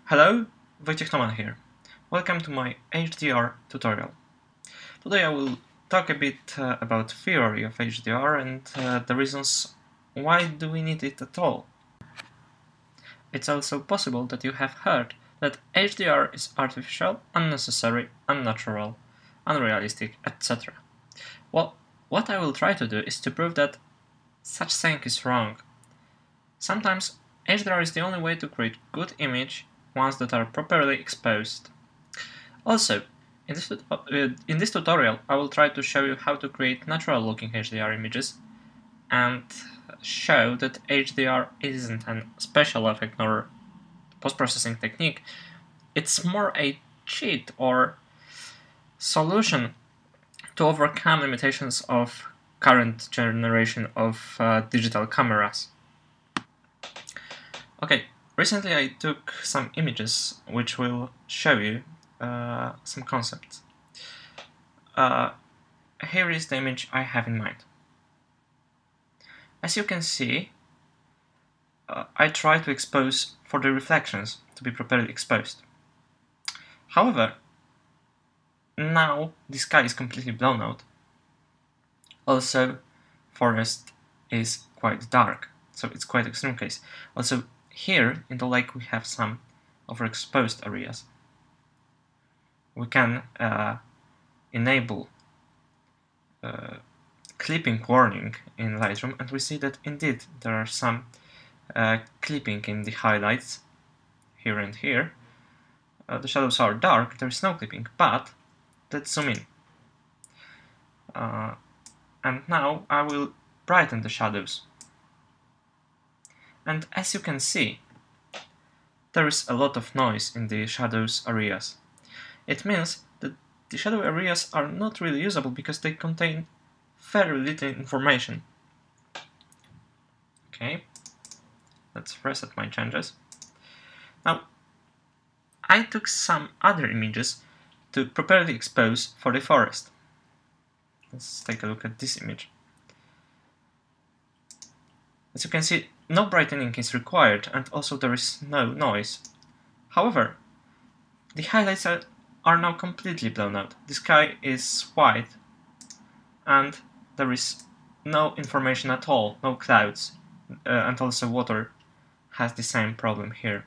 Hello, Toman here. Welcome to my HDR tutorial. Today I will talk a bit about theory of HDR and the reasons why do we need it at all. It's also possible that you have heard that HDR is artificial, unnecessary, unnatural, unrealistic, etc. Well, what I will try to do is to prove that such saying is wrong. Sometimes HDR is the only way to create good image ones that are properly exposed. Also, in this tutorial I will try to show you how to create natural looking HDR images and show that HDR isn't a special effect nor post-processing technique. It's more a cheat or solution to overcome limitations of current generation of digital cameras. Okay, recently I took some images which will show you some concepts. Here is the image I have in mind. As you can see, I try to expose for the reflections to be properly exposed. However, now the sky is completely blown out. Also, forest is quite dark, so it's quite extreme case. Also, here in the lake we have some overexposed areas. We can enable clipping warning in Lightroom, and we see that indeed there are some clipping in the highlights here and here. The shadows are dark, there is no clipping, but let's zoom in. And now I will brighten the shadows. And as you can see, there is a lot of noise in the shadows areas. It means that the shadow areas are not really usable because they contain very little information. Okay, let's reset my changes. Now, I took some other images to properly expose for the forest. Let's take a look at this image. As you can see, no brightening is required and also there is no noise. However, the highlights are now completely blown out. The sky is white and there is no information at all, no clouds, and also water has the same problem here.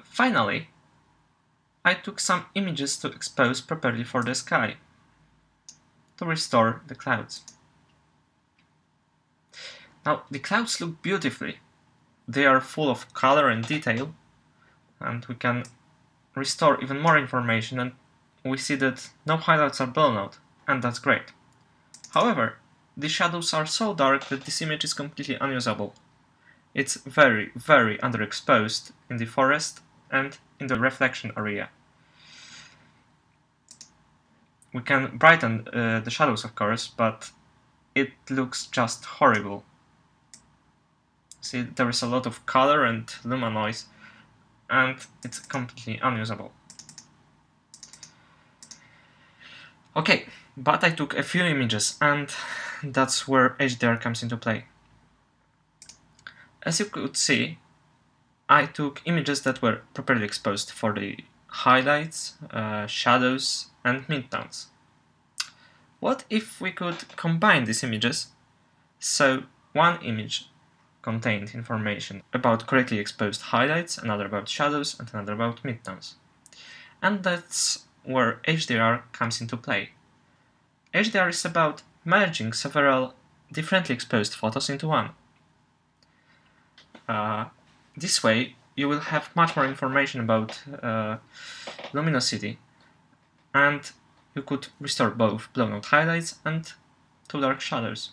Finally, I took some images to expose properly for the sky, to restore the clouds. Now, the clouds look beautifully. They are full of color and detail, and we can restore even more information, and we see that no highlights are blown out, and that's great. However, the shadows are so dark that this image is completely unusable. It's very, very underexposed in the forest and in the reflection area. We can brighten the shadows, of course, but it looks just horrible. See, there is a lot of color and luma noise, and it's completely unusable. Okay, but I took a few images, and that's where HDR comes into play. As you could see, I took images that were properly exposed for the highlights, shadows, and midtones. What if we could combine these images so one image contained information about correctly exposed highlights, another about shadows, and another about midtones? And that's where HDR comes into play. HDR is about merging several differently exposed photos into one. This way, you will have much more information about luminosity, and you could restore both blown out highlights and too dark shadows.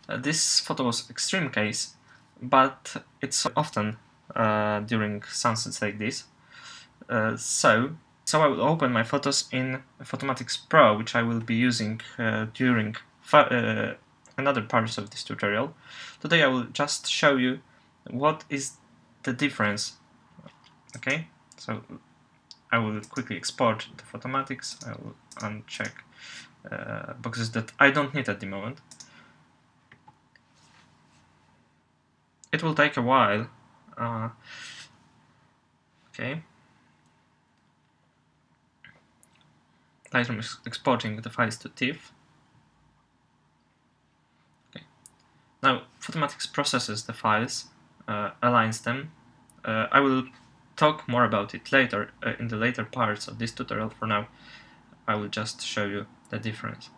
This photo was extreme case, but it's often during sunsets like this. So I will open my photos in Photomatics Pro, which I will be using during another parts of this tutorial. Today I will just show you what is the difference. Okay, so I will quickly export the Photomatics. I will uncheck boxes that I don't need at the moment. it will take a while. Okay. Lightroom is exporting the files to TIFF. Okay. Now, Photomatix processes the files, aligns them. I will talk more about it later, in the later parts of this tutorial. For now, I will just show you the difference.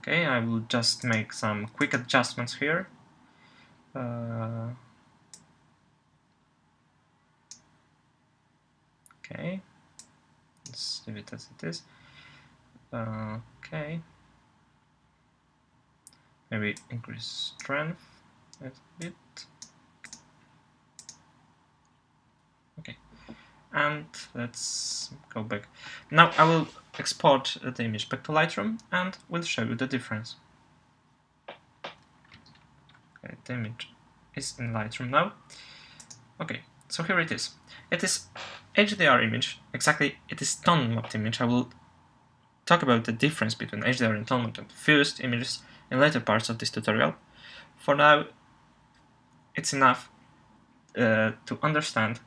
Okay, I will just make some quick adjustments here. Okay, let's leave it as it is. Okay, maybe increase strength a bit. Okay, and let's go back. Now I will export the image back to Lightroom and will show you the difference. Okay, the image is in Lightroom now. Okay, so here it is. It is HDR image. Exactly, it is tone mapped image. I will talk about the difference between HDR and tone mapped and fused images in later parts of this tutorial. For now, it's enough to understand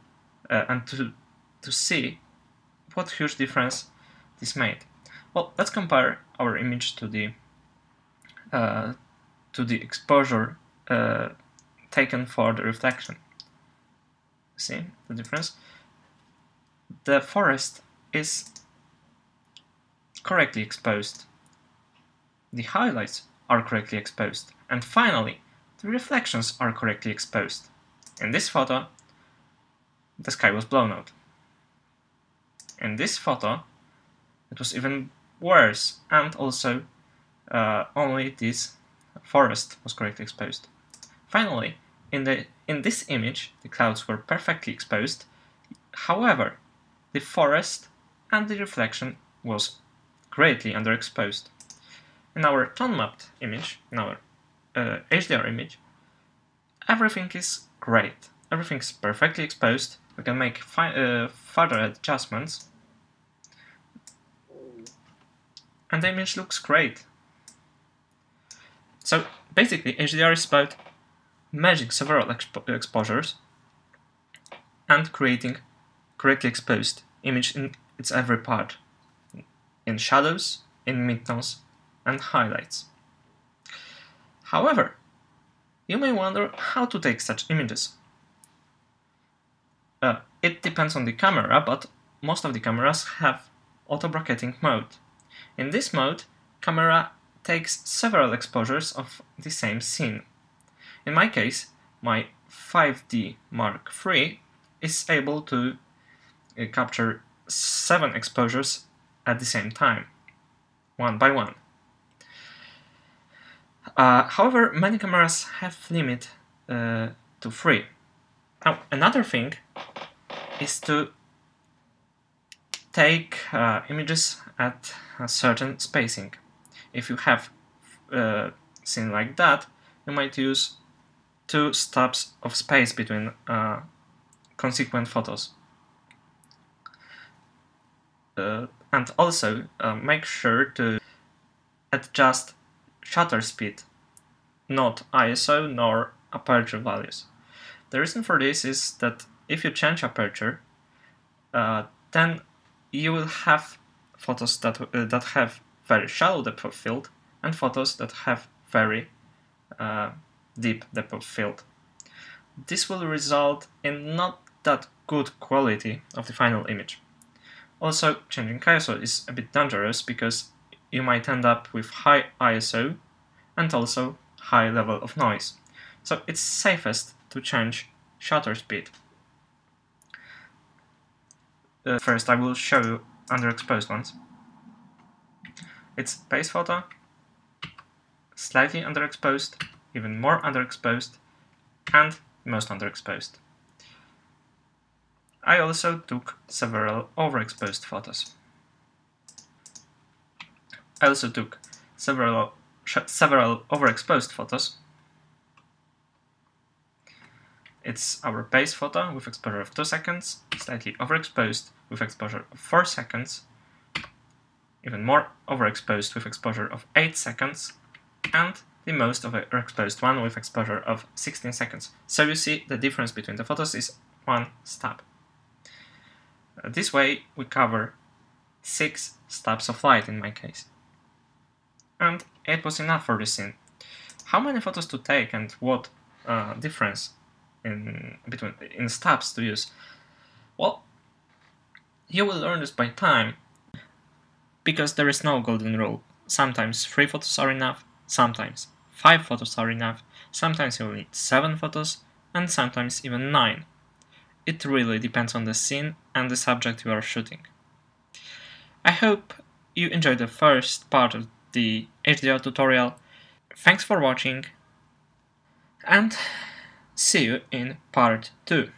and to see what huge difference this made. Well, let's compare our image to the exposure taken for the reflection. See the difference? The forest is correctly exposed. The highlights are correctly exposed. And finally, the reflections are correctly exposed. In this photo, the sky was blown out. In this photo, it was even worse, and also only this forest was correctly exposed. Finally, in this image, the clouds were perfectly exposed. However, the forest and the reflection was greatly underexposed. In our tone-mapped image, in our HDR image, everything is great. Everything is perfectly exposed. We can make further adjustments, and the image looks great. So basically, HDR is about merging several exposures and creating correctly exposed image in its every part, in shadows, in midtones, and highlights. However, you may wonder how to take such images. It depends on the camera, but most of the cameras have auto bracketing mode. In this mode, camera takes several exposures of the same scene. In my case, my 5D Mark III is able to capture 7 exposures at the same time, one by one. However, many cameras have limit to 3. Now, another thing is to take images at a certain spacing. If you have a scene like that, you might use 2 stubs of space between consequent photos. And also make sure to adjust shutter speed, not ISO nor aperture values. The reason for this is that if you change aperture, then you will have photos that have very shallow depth of field and photos that have very deep depth of field. This will result in not that good quality of the final image. Also, changing ISO is a bit dangerous because you might end up with high ISO and also high level of noise. So it's safest to change shutter speed. First, I will show you underexposed ones. It's base photo, slightly underexposed, even more underexposed, and most underexposed. I also took several overexposed photos. I also took several overexposed photos. It's our base photo with exposure of 2 seconds, slightly overexposed with exposure of 4 seconds. even more overexposed with exposure of 8 seconds, and the most overexposed one with exposure of 16 seconds. So you see the difference between the photos is 1 stab. This way we cover 6 stabs of light in my case. And it was enough for the scene. How many photos to take and what difference in stabs to use? Well, you will learn this by time, because there is no golden rule. Sometimes 3 photos are enough, sometimes 5 photos are enough, sometimes you will need 7 photos, and sometimes even 9. It really depends on the scene and the subject you are shooting. I hope you enjoyed the first part of the HDR tutorial. Thanks for watching, and see you in part 2.